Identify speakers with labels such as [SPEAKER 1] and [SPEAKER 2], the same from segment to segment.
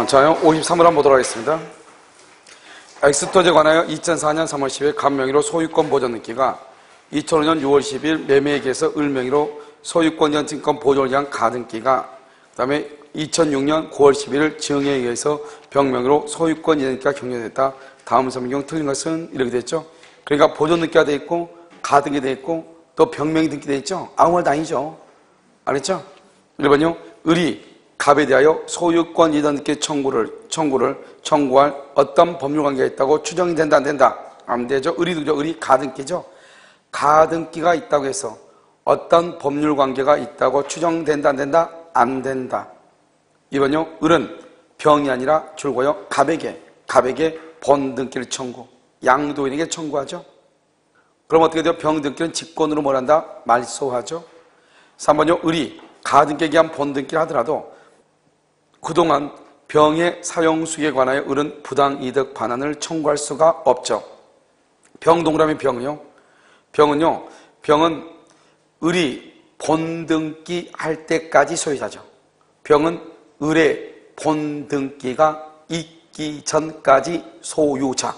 [SPEAKER 1] 자, 53을 한번 보도록 하겠습니다. 엑스토지에 관하여 2004년 3월 10일 간명의로 소유권 보존 등기가 2005년 6월 10일 매매액에서 을명의로 소유권 전 증권 보존을 위한 가등기가 그 다음에 2006년 9월 11일 증여에 의해서 병명의로 소유권 이전 등기가 격려됐다. 다음 설명 틀린 것은 이렇게 됐죠. 그러니까 보존 등기가 돼 있고 가등기 돼 있고 또 병명이 등기 돼 있죠. 아무 말도 아니죠. 알았죠? 1번요. 을이 갑에 대하여 소유권 이전 등기 청구할 어떤 법률 관계가 있다고 추정이 된다 안 된다? 안 되죠. 을이 누구죠? 을이 가등기죠. 가등기가 있다고 해서 어떤 법률 관계가 있다고 추정된다 안 된다? 안 된다. 2번요. 을은 병이 아니라 줄고요. 갑에게 본등기를 청구. 양도인에게 청구하죠. 그럼 어떻게 돼요? 병등기는 직권으로 뭘 한다? 말소하죠. 3번요. 을이 가등기에 의한 본등기를 하더라도 그동안 병의 사용수익에 관하여 을은 부당이득 반환을 청구할 수가 없죠. 병 동그라미 병은요. 병은 을이 본등기 할 때까지 소유자죠. 병은 을의 본등기가 있기 전까지 소유자.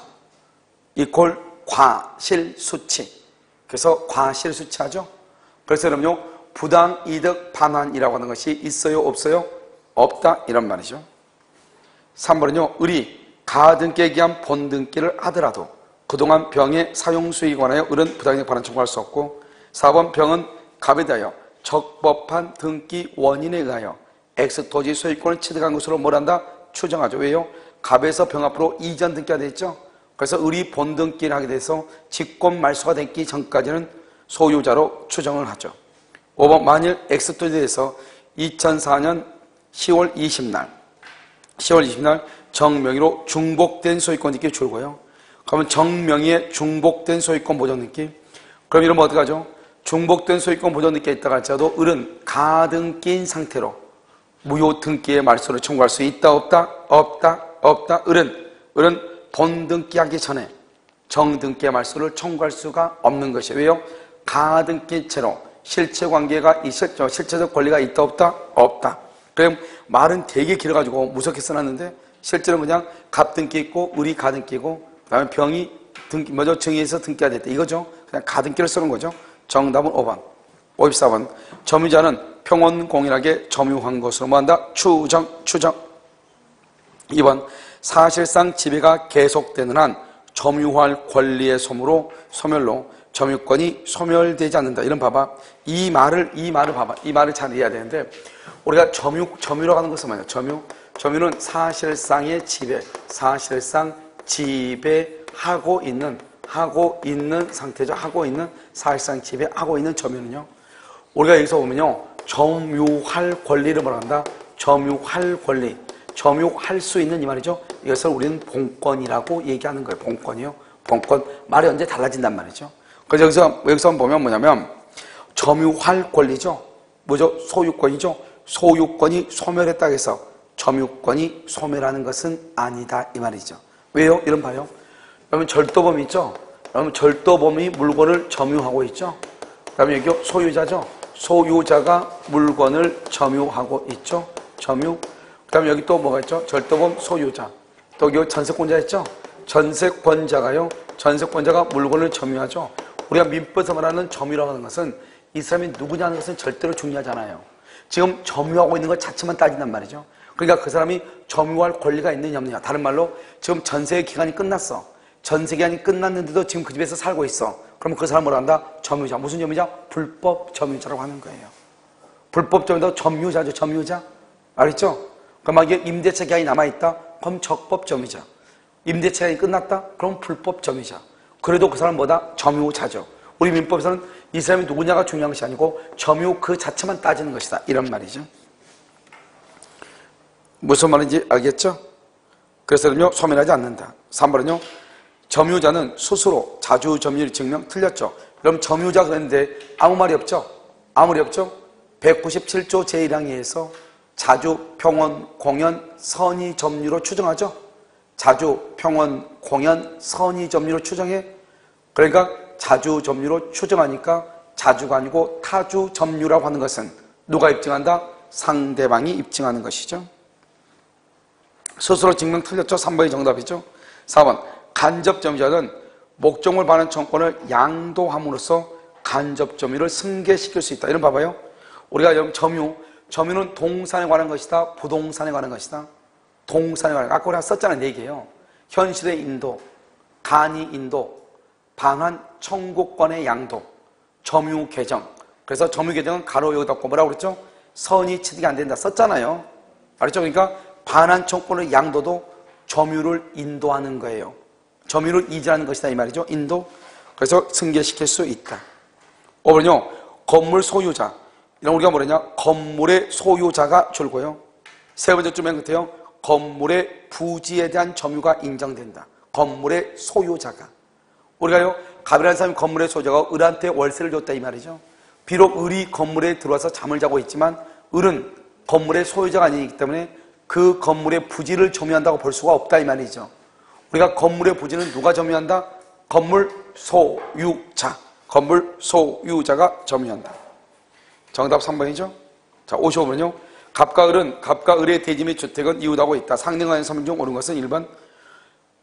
[SPEAKER 1] 이퀄 과실수치. 그래서 과실수치하죠. 그래서 그럼요. 부당이득 반환이라고 하는 것이 있어요? 없어요? 없다. 이런 말이죠. 3번은요. 을이 가등기에 의한 본등기를 하더라도 그동안 병의 사용수익에 관하여 을은 부당이득 반환 청구할 수 없고 4번 병은 갑에 대하여 적법한 등기 원인에 의하여 엑스토지 소유권을 취득한 것으로 뭘 한다? 추정하죠. 왜요? 갑에서 병 앞으로 이전 등기가 되어 있죠. 그래서 을이 본등기를 하게 돼서 직권 말소가 되기 전까지는 소유자로 추정을 하죠. 5번 만일 엑스토지에 대해서 2004년 10월 20날 정명의로 중복된 소유권 등기 줄고요. 그러면 정명의의 중복된 소유권 보존 등기. 그럼 이러면 어떡하죠? 중복된 소유권 보존 등기가 있다고 할지라도 을은 가등기인 상태로 무효 등기의 말소를 청구할 수 있다 없다? 없다. 을은 본등기하기 전에 정등기의 말소를 청구할 수가 없는 것이에요. 왜요? 가등기채로 실체관계가 실체적 권리가 있다 없다? 그럼 말은 되게 길어가지고 무섭게 써놨는데 실제로 그냥 갑등기 있고 을이 가등기고 그다음에 병이 증여해서 등기가 됐다 이거죠. 그냥 가등기를 쓰는 거죠. 정답은 5번. 54번. 점유자는 평온공인하게 점유한 것으로 뭐한다? 추정. 2번. 사실상 지배가 계속되는 한 점유할 권리의 소멸로 점유권이 소멸되지 않는다. 이런 봐봐. 이 말을 봐봐. 이 말을 잘 이해해야 되는데 우리가 점유라고 하는 것은 뭐냐? 점유는 사실상의 사실상 지배하고 있는 상태죠. 사실상 지배하고 있는 점유는요. 우리가 여기서 보면요. 점유할 권리를 뭐라 한다? 점유할 권리. 점유할 수 있는 이 말이죠. 이것을 우리는 본권이라고 얘기하는 거예요. 본권이요. 본권. 말이 언제 달라진단 말이죠. 그래서 여기서 보면 뭐냐면 점유할 권리죠. 뭐죠? 소유권이죠. 소유권이 소멸했다고 해서 점유권이 소멸하는 것은 아니다 이 말이죠. 왜요? 이런 봐요. 그러면 절도범이 있죠. 그러면 절도범이 물건을 점유하고 있죠. 그다음에 여기 소유자죠. 소유자가 물건을 점유하고 있죠. 점유. 그다음에 여기 또 뭐가 있죠? 절도범 소유자. 또 여기 전세권자 있죠. 전세권자가 물건을 점유하죠. 우리가 민법에서 말하는 점유라고 하는 것은 이 사람이 누구냐는 것은 절대로 중요하지 않아요. 지금 점유하고 있는 것 자체만 따진단 말이죠. 그러니까 그 사람이 점유할 권리가 있느냐 없느냐. 다른 말로 지금 전세 기간이 끝났어. 전세 기간이 끝났는데도 지금 그 집에서 살고 있어. 그러면 그 사람 뭐라 한다? 점유자. 무슨 점유자? 불법 점유자라고 하는 거예요. 불법 점유자 점유자죠. 점유자. 알겠죠? 그럼 이게 임대차 기간이 남아있다? 그럼 적법 점유자. 임대차 기간이 끝났다? 그럼 불법 점유자. 그래도 그 사람 뭐다? 점유자죠. 우리 민법에서는 이 사람이 누구냐가 중요한 것이 아니고 점유 그 자체만 따지는 것이다. 이런 말이죠. 무슨 말인지 알겠죠? 그래서는요. 소멸하지 않는다. 3번은요. 점유자는 스스로 자주점유율 증명 틀렸죠. 그럼 점유자 그랬는데 아무 말이 없죠? 아무 말이 없죠? 197조 제1항에 의해서 자주, 평원, 공연, 선의, 점유로 추정하죠? 자주, 평원, 공연, 선의, 점유로 추정해. 그러니까 자주 점유로 추정하니까 자주가 아니고 타주 점유라고 하는 것은 누가 입증한다? 상대방이 입증하는 것이죠. 스스로 증명 틀렸죠? 3번이 정답이죠? 4번 간접점유자는 목적물 반환 청구권을 양도함으로써 간접점유를 승계시킬 수 있다. 이런 봐봐요. 우리가 여러분 점유는 동산에 관한 것이다, 부동산에 관한 것이다. 동산에 관한, 아까 우리가 썼잖아요. 4개요. 현실의 인도, 간이 인도, 반환 청구권의 양도, 점유 개정. 그래서 점유 개정은 가로 여기 닫고 뭐라고 그랬죠? 선이 취득이 안 된다 썼잖아요. 알았죠? 그러니까 반환 청구권의 양도도 점유를 인도하는 거예요. 점유를 이전하는 것이다 이 말이죠. 인도. 그래서 승계시킬 수 있다. 5번요. 건물 소유자. 이런 우리가 뭐랬냐? 건물의 소유자가 줄고요. 세 번째 줄 맨 끝에요. 건물의 부지에 대한 점유가 인정된다. 건물의 소유자가. 우리가요, 갑이라는 사람이 건물의 소유자가 을한테 월세를 줬다 이 말이죠. 비록 을이 건물에 들어와서 잠을 자고 있지만 을은 건물의 소유자가 아니기 때문에 그 건물의 부지를 점유한다고 볼 수가 없다 이 말이죠. 우리가 건물의 부지는 누가 점유한다? 건물 소유자. 건물 소유자가 점유한다. 정답 3번이죠. 자, 55번은요. 갑과 을의 대지 및 주택은 이웃하고 있다. 상등하는 설명 중 옳은 것은 1번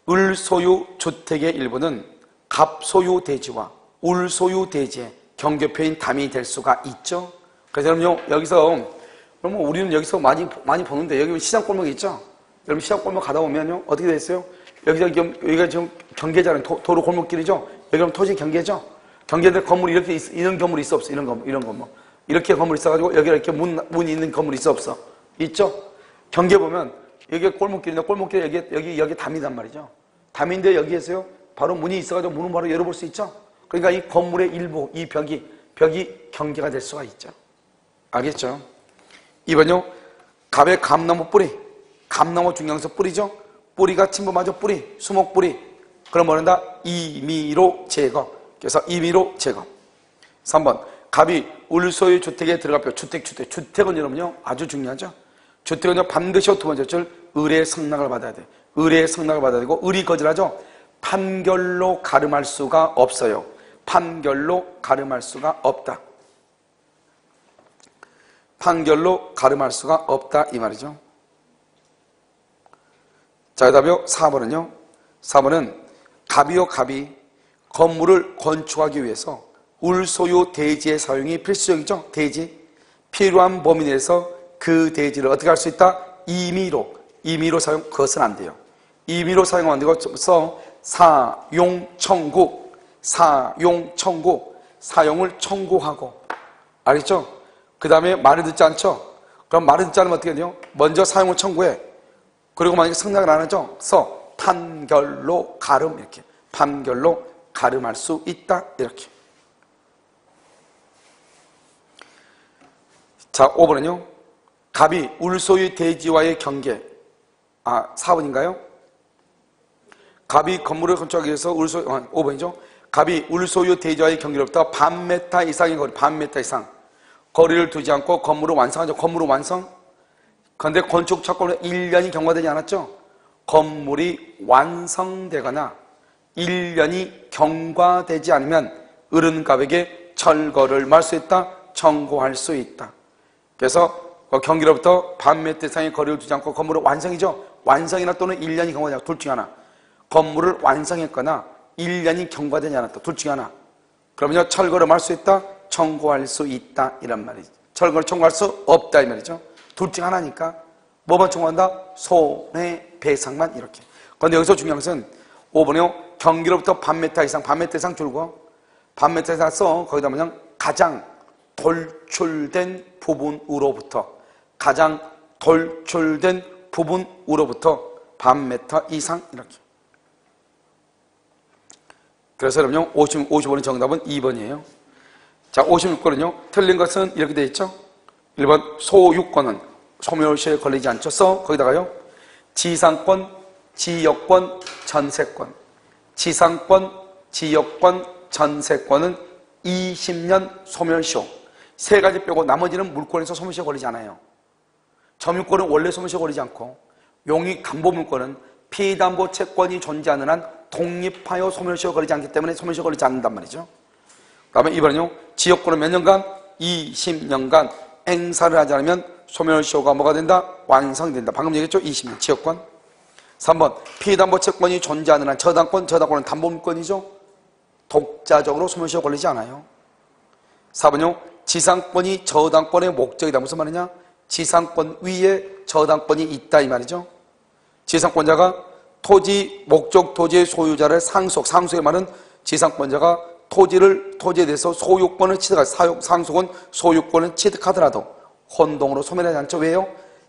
[SPEAKER 1] 을 소유 주택의 일부는 갑 소유 대지와 울 소유 대지의 경계표인 담이 될 수가 있죠. 그래서 여러분요, 그러면 우리는 여기서 많이 보는데, 여기 시장 골목이 있죠? 여러분 시장 골목 가다 보면요, 어떻게 됐어요? 여기가 지금 경계잖아요. 도로 골목길이죠? 여기 그럼 토지 경계죠? 경계인데 건물이 이렇게 이런 건물이 있어 없어? 이런 건물. 이렇게 건물이 있어가지고 여기 이렇게 문이 있는 건물이 있어 없어? 있죠? 경계 보면 여기가 골목길인데 골목길에 여기 담이단 말이죠. 담인데 여기에서요, 바로 문이 있어가지고 문을 바로 열어볼 수 있죠? 그러니까 이 건물의 일부, 이 벽이 경계가 될 수가 있죠. 알겠죠? 2번요. 갑의 감나무 뿌리. 감나무 중앙에서 뿌리죠? 뿌리가 침범하죠? 뿌리. 수목 뿌리. 그럼 뭐란다? 임의로 제거. 그래서 임의로 제거. 3번. 갑이 울소유 주택에 들어가며 주택은 여러분요, 아주 중요하죠? 주택은요, 반드시 두 번째 줄 을의 승낙을 받아야 돼. 을의 승낙을 받아야 되고, 을이 거절하죠? 판결로 가름할 수가 없어요. 판결로 가름할 수가 없다. 판결로 가름할 수가 없다 이 말이죠. 자, 그 다음에 4번은요. 4번은 갑이 건물을 건축하기 위해서 울소유 대지의 사용이 필수적이죠. 대지. 필요한 범위 내에서 그 대지를 어떻게 할 수 있다? 임의로 사용. 그것은 안 돼요. 임의로 사용은 안 되고 사용 청구. 사용을 청구하고. 알겠죠? 그 다음에 말을 듣지 않죠? 그럼 말을 듣지 않으면 어떻게 돼요? 먼저 사용을 청구해. 그리고 만약에 승낙을 안 하죠? 판결로 가름. 이렇게. 판결로 가름할 수 있다. 이렇게. 자, 5번은요. 갑이 울소유 대지와의 경계. 4번인가요? 갑이 건물을 건축하기 위해서 5번이죠. 갑이 울소유 대지와의 경계로부터 반메타 이상의 거리, 반메타 이상. 거리를 두지 않고 건물을 완성하죠. 건물을 완성. 그런데 건축 착공으로 1년이 경과되지 않았죠. 건물이 완성되거나 1년이 경과되지 않으면 을은갑에게 철거를 말 수 있다. 청구할 수 있다. 그래서 경기로부터 반메타 이상의 거리를 두지 않고 건물을 완성이죠. 완성이나 또는 1년이 경과되지 않았다. 둘 중에 하나. 건물을 완성했거나 1년이 경과되지 않았다. 둘 중에 하나. 그러면요, 철거를 말 수 있다. 청구할 수 있다 이란 말이죠. 철거를 청구할 수 없다 이 말이죠. 둘 중 하나니까 뭐만 청구한다? 손해배상만 이렇게. 그런데 여기서 중요한 것은 5번에요. 경기로부터 반메타 이상 줄고 반메타 이상 써. 거기다 그냥 가장 돌출된 부분으로부터 반메타 이상 이렇게. 그래서 여러분요, 55번의 정답은 2번이에요. 자, 56번은요. 틀린 것은 이렇게 되어 있죠. 1번 소유권은 소멸시효에 걸리지 않죠. 거기다가요. 지상권, 지역권, 전세권. 지상권, 지역권, 전세권은 20년 소멸시효. 세 가지 빼고 나머지는 물권에서 소멸시효 걸리지 않아요. 점유권은 원래 소멸시효 걸리지 않고 용익 담보물권은 피담보 채권이 존재하는 한 독립하여 소멸시효 걸리지 않기 때문에 소멸시효 걸리지 않는단 말이죠. 그 다음에 이번은요. 지역권은 몇 년간? 20년간 행사를 하지 않으면 소멸시효가 뭐가 된다? 완성된다. 방금 얘기했죠? 20년 지역권. 3번 피담보 채권이 존재하는 한 저당권은 담보물권이죠. 독자적으로 소멸시효 걸리지 않아요. 4번요. 지상권이 저당권의 목적이다. 무슨 말이냐? 지상권 위에 저당권이 있다 이 말이죠. 지상권자가 목적 토지의 소유자를 상속의 말은 지상권자가 토지에 대해서 소유권을 상속은 소유권을 취득하더라도 혼동으로 소멸하지 않죠. 왜요?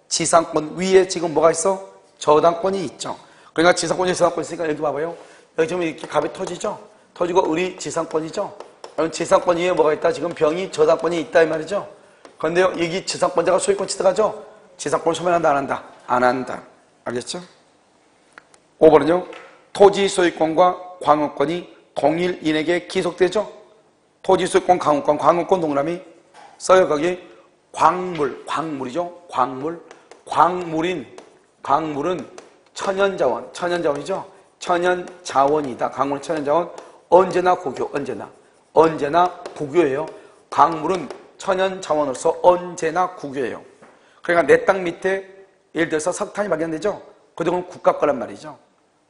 [SPEAKER 1] 지상권 위에 지금 뭐가 있어? 저당권이 있죠. 그러니까 지상권이 저당권이 있으니까 여기 봐봐요. 여기 지금 이렇게 갑이 토지죠? 토지가 우리 지상권이죠? 그럼 지상권 위에 뭐가 있다? 지금 병이 저당권이 있다 이 말이죠. 그런데 여기 지상권자가 소유권 취득하죠? 지상권 소멸한다 안 한다? 안 한다. 알겠죠? 5번은요. 토지 소유권과 광역권이 동일인에게 기속되죠? 토지 소유권, 광역권 동그라미 써요. 거기 광물이죠? 광물은 천연자원이죠? 천연자원이다. 광물은 천연자원. 언제나 국유예요. 광물은 천연자원으로서 언제나 국유예요. 그러니까 내 땅 밑에 예를 들어서 석탄이 발견되죠? 그건 국가 거란 말이죠.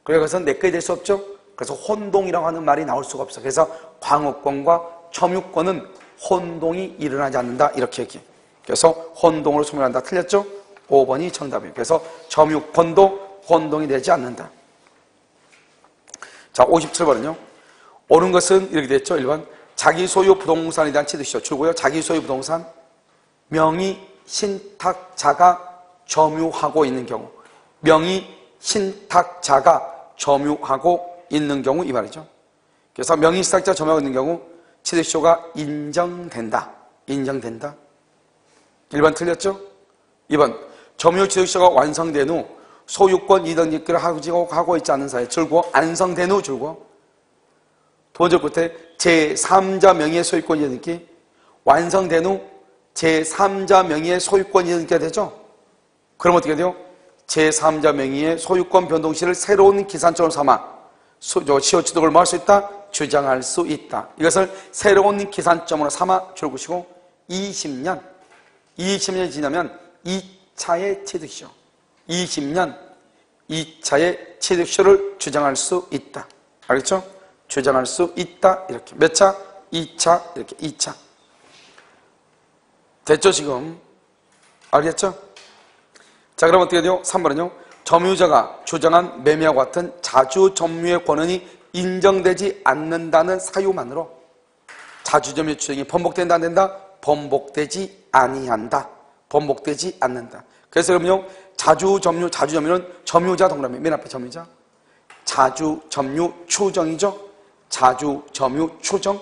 [SPEAKER 1] 그래서 내 거에 될 수 없죠? 그래서 혼동이라고 하는 말이 나올 수가 없어. 그래서 광역권과 점유권은 혼동이 일어나지 않는다. 이렇게 얘기해. 그래서 혼동으로 소멸한다. 틀렸죠? 5번이 정답이에요. 그래서 점유권도 혼동이 되지 않는다. 자, 57번은요. 옳은 것은 이렇게 됐죠. 1번. 자기 소유 부동산에 대한 취득시효. 줄고요. 자기 소유 부동산. 명의 신탁자가 점유하고 있는 경우. 명의 신탁자가 점유하고 있는 경우 이 말이죠. 그래서 명의 신탁자가 점유하고 있는 경우 취득시효가 인정된다. 1번 틀렸죠? 2번. 점유 취득시효가 완성된 후 소유권 이전짓기를 하고 있지 않은 사이 줄고 안성된 후 줄고 두 번째 끝에 제3자 명의의 소유권 이전짓기 완성된 후 제3자 명의의 소유권 이전짓기가 되죠? 그럼 어떻게 돼요? 제3자 명의의 소유권 변동시를 새로운 기산점으로 삼아 시효 취득을 뭐 할 수 있다? 주장할 수 있다. 이것을 새로운 기산점으로 삼아 줄구시고 20년이 지나면 2차의 취득시효 20년 2차의 취득시효를 주장할 수 있다. 알겠죠? 주장할 수 있다. 이렇게 몇 차? 2차. 이렇게 2차. 됐죠 지금? 알겠죠? 자, 그럼 어떻게 돼요? 3번은요. 점유자가 주장한 매매와 같은 자주 점유의 권한이 인정되지 않는다는 사유만으로 자주 점유 주장이 번복된다 안 된다? 번복되지 아니한다. 번복되지 않는다. 그래서 그러면요. 자주점유는 점유자 동그라미 맨 앞에 점유자. 자주점유 추정이죠. 자주점유 추정.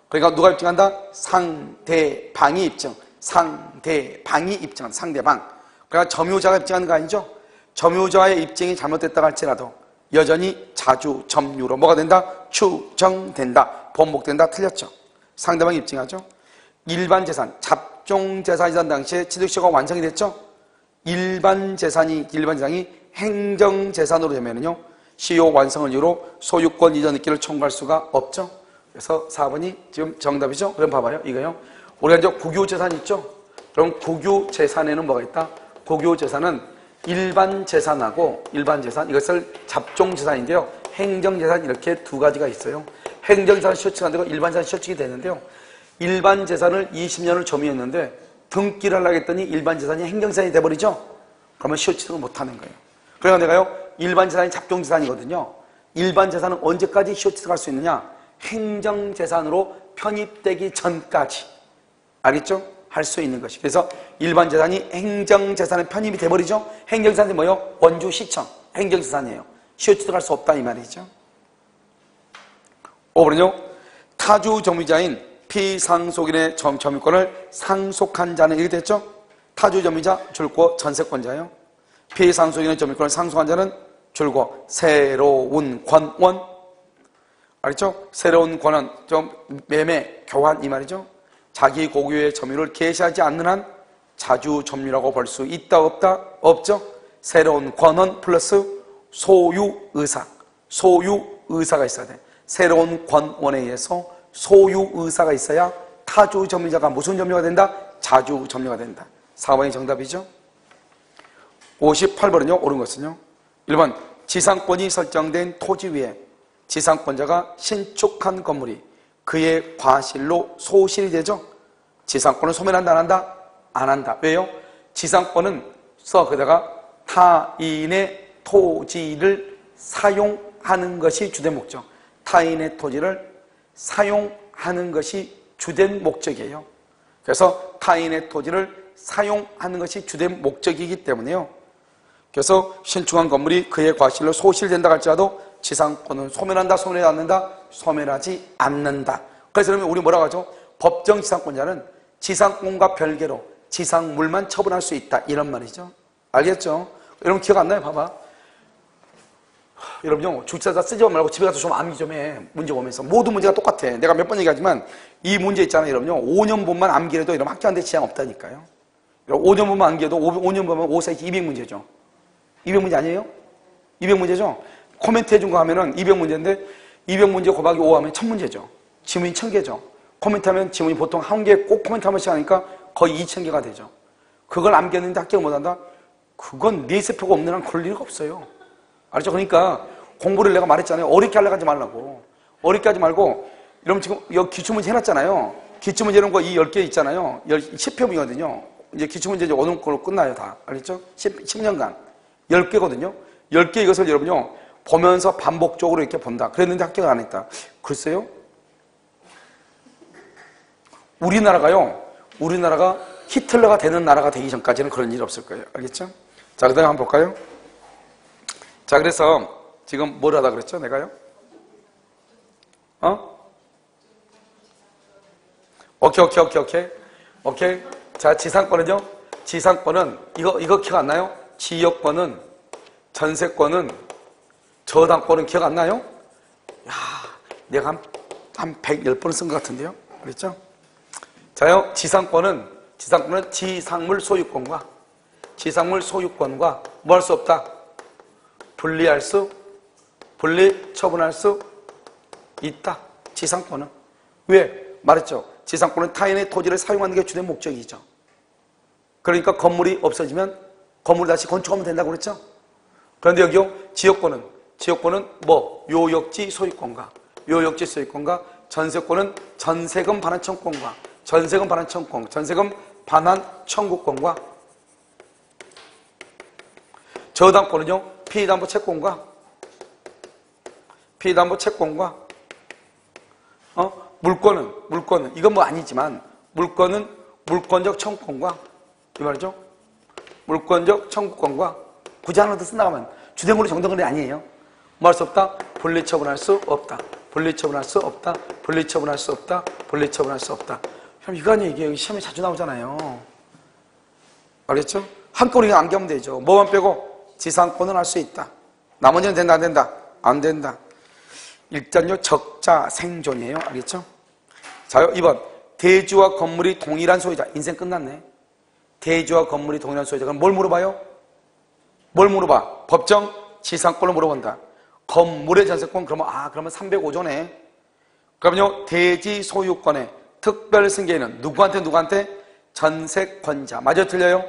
[SPEAKER 1] 그러니까 누가 입증한다? 상대방이 입증. 상대방이 입증한 상대방. 그러니까 점유자가 입증하는 거 아니죠? 점유자의 입증이 잘못됐다고 할지라도 여전히 자주점유로 뭐가 된다? 추정된다. 번복된다. 틀렸죠? 상대방이 입증하죠? 일반 재산, 잡종재산이던 당시에 취득시효가 완성이 됐죠? 일반 재산이 행정재산으로 되면요. 시효 완성을 이유로 소유권 이전 느끼를 청구할 수가 없죠? 그래서 4번이 지금 정답이죠? 그럼 봐봐요. 이거요. 우리가 이제 국유재산 있죠? 그럼 국유재산에는 뭐가 있다? 국유재산은 일반 재산하고 이것을 잡종재산인데요. 행정재산 이렇게 두 가지가 있어요. 행정재산 시효치가 안 되고 일반 재산 시효치가 되는데요. 일반 재산을 20년을 점유했는데 등기를 하려고 했더니 일반 재산이 행정재산이 돼버리죠? 그러면 시효치를 못하는 거예요. 그러니까 내가요. 일반 재산이 잡종재산이거든요. 일반 재산은 언제까지 시효치를 할 수 있느냐? 행정재산으로 편입되기 전까지. 알겠죠? 할 수 있는 것이. 그래서 일반 재산이 행정재산에 편입이 돼버리죠? 행정재산이 뭐예요? 원주시청. 행정재산이에요. 시효치를 할 수 없다 이 말이죠. 5번은요. 타주 점유자인 피상속인의 점유권을 상속한 자는 이렇게 됐죠? 타주 점유자 줄고 전세권자예요. 피상속인의 점유권을 상속한 자는 줄고 새로운 권원. 알겠죠? 새로운 권원, 좀 매매, 교환 이 말이죠. 자기 고유의 점유를 개시하지 않는 한 자주 점유라고 볼 수 있다 없다? 없죠? 새로운 권원 플러스 소유의사. 소유의사가 있어야 돼. 새로운 권원에 의해서 소유의사가 있어야 타주 점유자가 무슨 점유가 된다? 자주 점유가 된다. 4번이 정답이죠? 58번은요. 옳은 것은요. 1번 지상권이 설정된 토지 위에 지상권자가 신축한 건물이 그의 과실로 소실이 되죠. 지상권은 소멸한다, 안 한다? 안 한다. 왜요? 지상권은 거기다가 타인의 토지를 사용하는 것이 주된 목적. 타인의 토지를 사용하는 것이 주된 목적이에요. 그래서 타인의 토지를 사용하는 것이 주된 목적이기 때문에요. 그래서 신축한 건물이 그의 과실로 소실된다 할지라도 지상권은 소멸한다, 소멸하지 않는다? 소멸하지 않는다. 그래서 그러면 우리 뭐라고 하죠? 법정 지상권자는 지상권과 별개로 지상물만 처분할 수 있다, 이런 말이죠. 알겠죠? 여러분 기억 안 나요? 봐봐. 여러분요, 주차자 쓰지 말고 집에 가서 좀 암기 좀 해. 문제 보면서. 모든 문제가 똑같아. 내가 몇 번 얘기하지만 이 문제 있잖아요. 여러분요, 5년 본만 암기해도 여러분 학교한테 지장 없다니까요. 5년 본만 암기해도 5년 보면 5, 4, 200문제죠. 200문제 아니에요? 200문제죠? 코멘트 해준 거 하면은 200문제인데 200문제 곱하기 5 하면 1000문제죠. 지문이 1000개죠. 코멘트 하면 지문이 보통 한 개 꼭 코멘트 한 번씩 하니까 거의 2000개가 되죠. 그걸 암기했는데 합격 못한다? 그건 내세표가 없는 한 그럴 리가 없어요. 알죠? 그러니까 공부를 내가 말했잖아요. 어렵게 하려고 하지 말라고. 어렵게 하지 말고, 여러분 지금 여기 기출문제 해놨잖아요. 기출문제 이런 거 이 10개 있잖아요. 10편이거든요. 이제 기출문제 이제 어느 걸로 끝나요, 다. 알겠죠? 10년간. 10개거든요. 10개 이것을 여러분요, 보면서 반복적으로 이렇게 본다. 그랬는데 합격을 안 했다. 글쎄요? 우리나라가 히틀러가 되는 나라가 되기 전까지는 그런 일이 없을 거예요. 알겠죠? 자, 그 다음에 한번 볼까요? 자, 그래서 지금 뭘 하다 그랬죠? 내가요? 오케이. 자, 지상권은요? 지상권은, 이거 기억 안 나요? 지역권은, 전세권은, 저당권은 기억 안 나요? 야, 내가 한 110번을 쓴 것 같은데요? 그랬죠? 자요, 지상권은 지상물 소유권과 뭐 할 수 없다? 분리 처분할 수 있다. 지상권은. 왜? 말했죠. 지상권은 타인의 토지를 사용하는 게 주된 목적이죠. 그러니까 건물이 없어지면 건물 다시 건축하면 된다고 그랬죠. 그런데 여기요, 지역권은 뭐? 요역지 소유권과 전세권은 전세금 반환 청구권과 전세금 반환 청구권과 저당권은요, 피의담보 채권과 물권은 이건 뭐 아니지만 물권은 물권적 청구권과 이 말이죠. 물권적 청구권과 굳이 하나 더 쓴다면 주된권이 정당권이 아니에요. 뭐 할 수 없다? 분리 처분할 수 없다. 그럼 이거 아니에요. 이게 시험에 자주 나오잖아요. 알겠죠? 한꺼번에 암기하면 되죠. 뭐만 빼고 지상권은 할 수 있다. 나머지는 된다, 안 된다? 안 된다. 일단요, 적자 생존이에요. 알겠죠? 자요, 2번. 대지와 건물이 동일한 소유자. 인생 끝났네. 대지와 건물이 동일한 소유자. 그럼 뭘 물어봐요? 법정 지상권을 물어본다. 건물의 전세권, 그러면 305조네. 그러면요, 대지 소유권의 특별 승계인은 누구한테? 전세권자. 맞아요, 틀려요?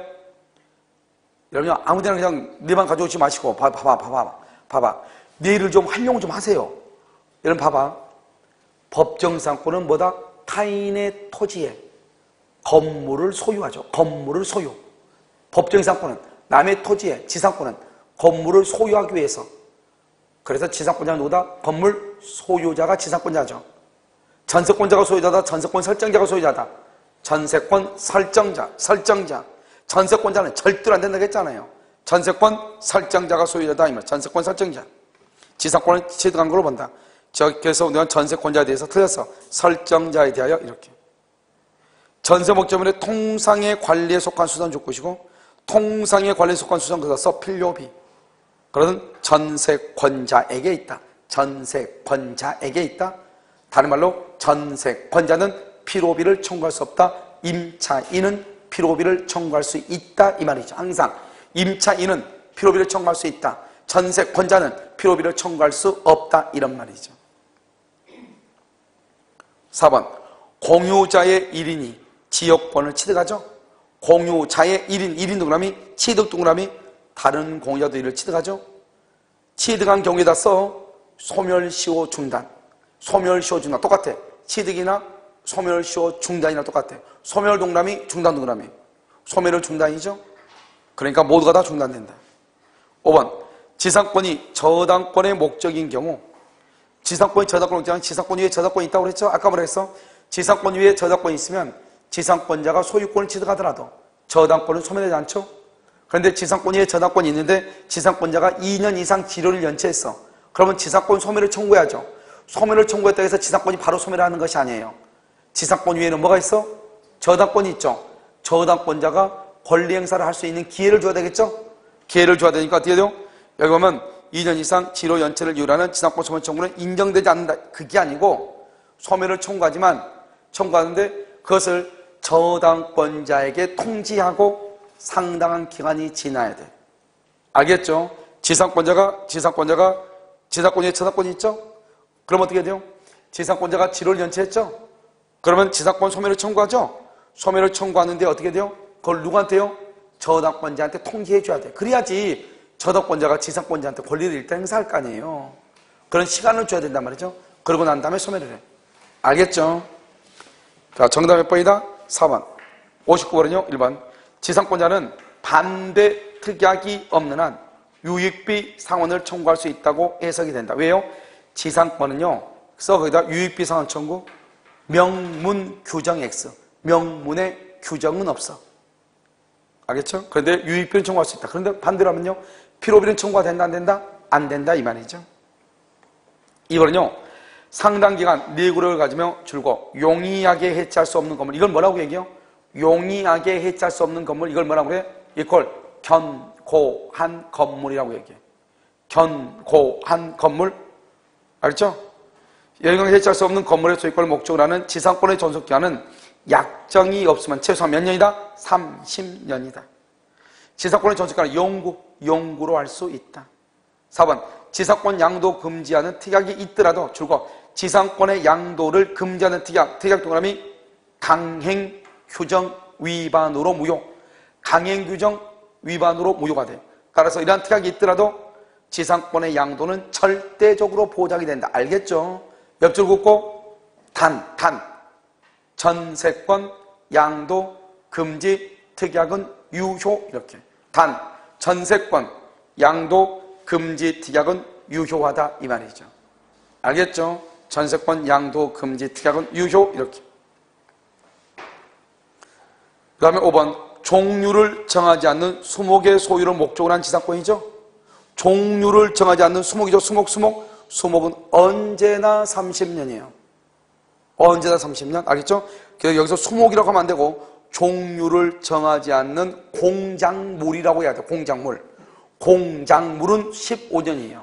[SPEAKER 1] 여러분, 아무 데나 그냥 네만 가져오지 마시고, 봐봐. 내일을 좀 활용을 좀 하세요. 여러분, 봐봐. 법정상권은 뭐다? 타인의 토지에 건물을 소유하죠. 법정상권은 남의 토지에, 지상권은 건물을 소유하기 위해서. 그래서 지상권자는 누구다? 건물 소유자가 지상권자죠. 전세권자가 소유자다. 전세권 설정자가 소유자다. 전세권 설정자. 전세권자는 절대로 안 된다고 했잖아요. 전세권 설정자가 소유자다. 이말. 전세권 설정자. 지상권을 취득한 걸로 본다. 그래서 우리가 전세권자에 대해서 틀렸어. 설정자에 대하여 이렇게. 전세 목적물의 통상의 관리에 속한 수선 조건이고 통상의 관리에 속한 수선 그래서 필요비. 그러는 전세권자에게 있다. 다른 말로 전세권자는 필요비를 청구할 수 없다. 임차인은 필요비를 청구할 수 있다. 이 말이죠. 항상 임차인은 필요비를 청구할 수 있다. 전세권자는 필요비를 청구할 수 없다. 이런 말이죠. 4번. 공유자의 1인이 지역권을 취득하죠. 공유자의 1인 동그라미, 취득 동그라미, 다른 공유자도 이를 취득하죠. 취득한 경우에다 써. 소멸시효 중단. 소멸시효 중단 똑같아. 취득이나 소멸시효 중단이나 똑같아. 소멸 동그라미, 중단 동그라미. 소멸은 중단이죠. 그러니까 모두가 다 중단된다. 5번 지상권이 저당권의 목적인 경우. 지상권이 저당권의 목적은 지상권 위에 저당권이 있다고 그랬죠? 아까 뭐라 했어? 지상권 위에 저당권이 있으면 지상권자가 소유권을 취득하더라도 저당권은 소멸되지 않죠? 그런데 지상권 위에 저당권이 있는데 지상권자가 2년 이상 지료를 연체했어. 그러면 지상권 소멸을 청구해야죠. 소멸을 청구했다고 해서 지상권이 바로 소멸하는 것이 아니에요. 지상권 위에는 뭐가 있어? 저당권이 있죠. 저당권자가 권리 행사를 할 수 있는 기회를 줘야 되겠죠? 기회를 줘야 되니까 어떻게 돼요? 여기 보면 2년 이상 지료 연체를 이유로 하는 지상권 소멸 청구는 인정되지 않는다. 그게 아니고 소멸을 청구하는데 그것을 저당권자에게 통지하고 상당한 기간이 지나야 돼. 알겠죠? 지상권자가 지상권에 저당권이 있죠? 그럼 어떻게 돼요? 지상권자가 지료를 연체했죠? 그러면 지상권 소멸을 청구하죠? 소멸을 청구하는데 어떻게 돼요? 그걸 누구한테요? 저당권자한테 통지해 줘야 돼. 그래야지 저당권자가 지상권자한테 권리를 일단 행사할 거 아니에요. 그런 시간을 줘야 된단 말이죠. 그러고 난 다음에 소멸을 해. 알겠죠? 자, 정답 몇 번이다? 4번. 59번은요? 1번. 지상권자는 반대 특약이 없는 한 유익비 상환을 청구할 수 있다고 해석이 된다. 왜요? 지상권은요. 그래서 거기다 유익비 상환 청구, 명문 규정 X. 명문에 규정은 없어. 알겠죠? 그런데 유익비는 청구할 수 있다. 그런데 반대로 하면요. 필요비는 청구가 된다, 안 된다? 안 된다, 이 말이죠. 이번은요. 상당 기간 내구력을 가지며 줄고 용이하게 해체할 수 없는 건물. 이걸 뭐라고 얘기해요? 용이하게 해체할 수 없는 건물. 이걸 뭐라고 그래? 이걸 견고한 건물이라고 얘기해. 견고한 건물. 알겠죠? 용이하게 해체할 수 없는 건물의 소유권을 목적으로 하는 지상권의 존속기간은 약정이 없으면 최소한 몇 년이다? 30년이다. 지상권의 존속기간은 영구로 할 수 있다. 4번 지상권 양도 금지하는 특약이 있더라도 줄곧 지상권의 양도를 금지하는 특약 동그라미 강행 규정 위반으로 무효. 강행 규정 위반으로 무효가 돼. 따라서 이러한 특약이 있더라도 지상권의 양도는 절대적으로 보장이 된다. 알겠죠? 옆줄 긋고 전세권 양도 금지 특약은 유효. 이렇게 전세권 양도 금지 특약은 유효하다 이 말이죠. 알겠죠? 전세권 양도 금지 특약은 유효. 이렇게. 그 다음에 5번 종류를 정하지 않는 수목의 소유를 목적으로 한 지상권이죠. 종류를 정하지 않는 수목이죠. 수목은 언제나 30년이에요. 언제나 30년. 알겠죠? 그래서 여기서 수목이라고 하면 안 되고 종류를 정하지 않는 공작물이라고 해야 돼. 공작물은 15년이에요.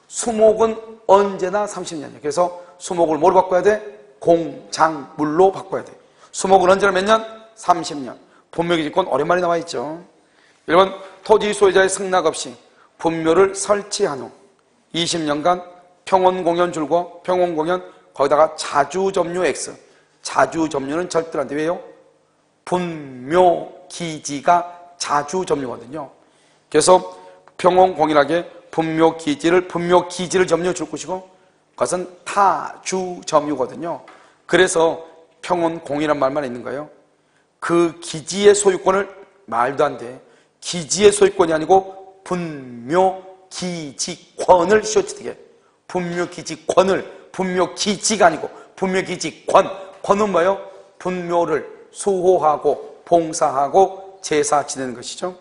[SPEAKER 1] 수목은 언제나 30년이에요. 그래서 수목을 뭐로 바꿔야 돼? 공작물로 바꿔야 돼. 수목은 언제나 몇 년? 30년. 분묘기지권 오랜만에 나와있죠. 1번 토지 소유자의 승낙 없이 분묘를 설치한 후 20년간 평원공연 줄고 평원공연 거기다가 자주점유 X. 자주점유는 절대로 안 돼. 왜요? 분묘기지가 자주점유거든요. 그래서 평원공연하게 분묘기지를 점유해 줄 것이고 그것은 타주점유거든요. 그래서 평원공이란 말만 있는 거예요. 그 기지의 소유권을 말도 안 돼. 기지의 소유권이 아니고 분묘기지권을 시효취득해. 분묘기지가 아니고 분묘기지권. 권은 뭐예요? 분묘를 수호하고 봉사하고 제사 지내는 것이죠.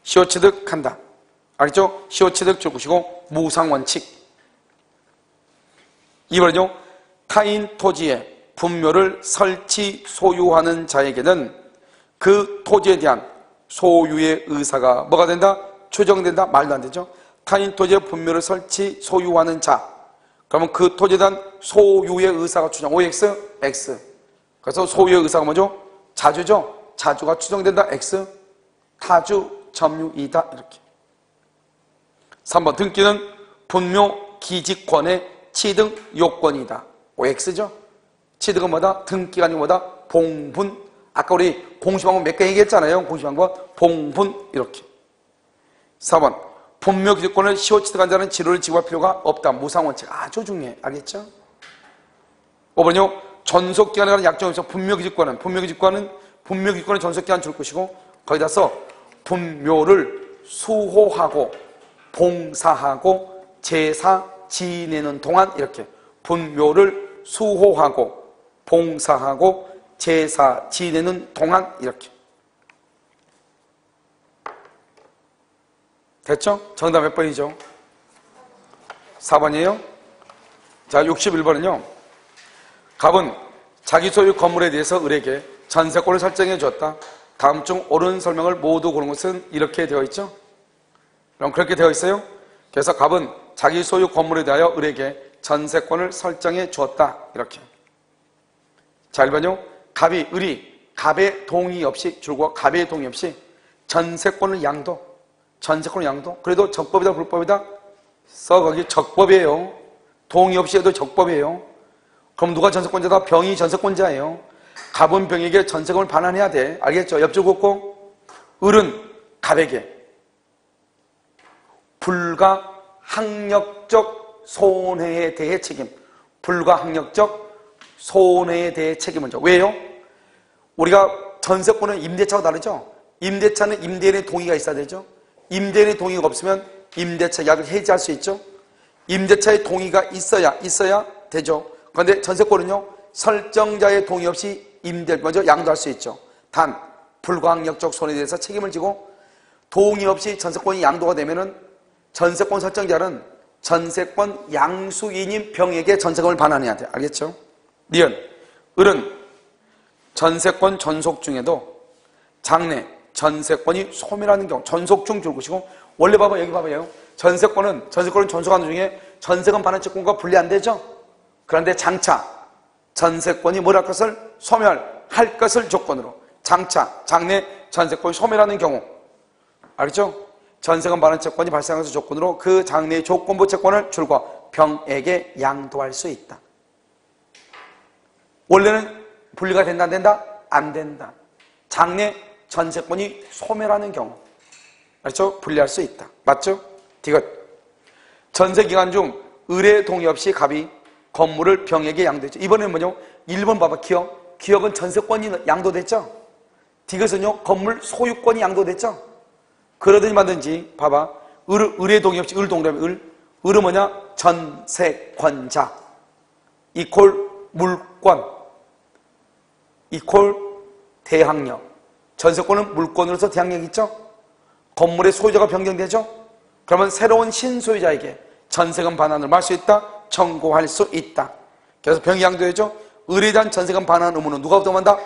[SPEAKER 1] 시효취득한다. 알겠죠? 시효취득 줄 것이고 무상원칙. 이번에요. 타인 토지에 분묘를 설치 소유하는 자에게는 그 토지에 대한 소유의 의사가 뭐가 된다? 추정된다? 말도 안 되죠. 타인 토지에 분묘를 설치 소유하는 자. 그러면 그 토지에 대한 소유의 의사가 추정. OX, X. 그래서 소유의 의사가 뭐죠? 자주죠. 자주가 추정된다. X. 타주 점유이다. 이렇게. 3번 등기는 분묘 기지권의 취득 요건이다. OX죠. 취득은 뭐다? 등기가 아니고 뭐다? 봉분. 아까 우리 공시방법 몇 개 얘기했잖아요. 공시방법 봉분. 이렇게. 4번 분묘기득권을 시효취득한 자는 지로를 지구할 필요가 없다. 무상원칙 아주 중요해. 알겠죠? 5번요. 전속기간에 관한 약정에서 분묘기득권은 전속기간 줄 것이고 거기다 써 분묘를 수호하고 봉사하고 제사 지내는 동안 이렇게 분묘를 수호하고 봉사하고 제사 지내는 동안 이렇게 됐죠? 정답 몇 번이죠? 4번이에요. 자, 61번은요. 갑은 자기 소유 건물에 대해서 을에게 전세권을 설정해 줬다. 다음 중 옳은 설명을 모두 고른 것은 이렇게 되어 있죠? 그럼 그렇게 되어 있어요? 그래서 갑은 자기 소유 건물에 대하여 을에게 전세권을 설정해 주었다. 이렇게. 자, 1번요. 을이 갑의 동의 없이, 줄과 갑의 동의 없이 전세권을 양도. 그래도 적법이다, 불법이다? 써, 거기 적법이에요. 동의 없이 해도 적법이에요. 그럼 누가 전세권자다? 병이 전세권자예요. 갑은 병에게 전세권을 반환해야 돼. 알겠죠? 옆줄 긋고. 을은 갑에게 불가항력적 손해에 대해 책임. 불가항력적 손해에 대해 책임을 져. 왜요? 우리가 전세권은 임대차와 다르죠? 임대차는 임대인의 동의가 있어야 되죠? 임대인의 동의가 없으면 임대차 계약을 해지할 수 있죠? 임대차의 동의가 있어야 되죠? 그런데 전세권은요, 설정자의 동의 없이 임대를 먼저 양도할 수 있죠. 단, 불가항력적 손해에 대해서 책임을 지고 동의 없이 전세권이 양도가 되면은 전세권 설정자는 전세권 양수인인 병에게 전세권을 반환해야 돼. 알겠죠? 니은, 을은 전세권 전속 중에도 장래 전세권이 소멸하는 경우, 전속 중 줄 것이고, 원래 봐봐, 여기 봐봐요. 전세권은 전속하는 중에 전세권 반환 채권과 분리 안 되죠? 그런데 장차 전세권이 뭘 할 것을? 소멸할 것을 조건으로 장차, 장래 전세권이 소멸하는 경우, 알겠죠? 전세권 반환 채권이 발생한 것을 조건으로 그 장래의 조건부 채권을 줄과 병에게 양도할 수 있다. 원래는 분리가 된다, 안 된다? 안 된다. 장래 전세권이 소멸하는 경우, 알죠? 분리할 수 있다. 맞죠? 디귿. 전세기간 중 을의 동의 없이 갑이 건물을 병에게 양도했죠. 이번에는 뭐냐? 1번 봐봐. 기억은 전세권이 양도됐죠? 디귿은요, 건물 소유권이 양도됐죠? 그러더니 말든지, 봐봐. 을의 동의 없이, 을은 뭐냐? 전세권자. 이콜 물권. 이콜 대항력. 전세권은 물권으로서 대항력이 있죠? 건물의 소유자가 변경되죠? 그러면 새로운 신소유자에게 전세금 반환을 할 수 있다? 청구할 수 있다. 그래서 병이 양도해죠? 을에 대한 전세금 반환 의무는 누가 부담한다?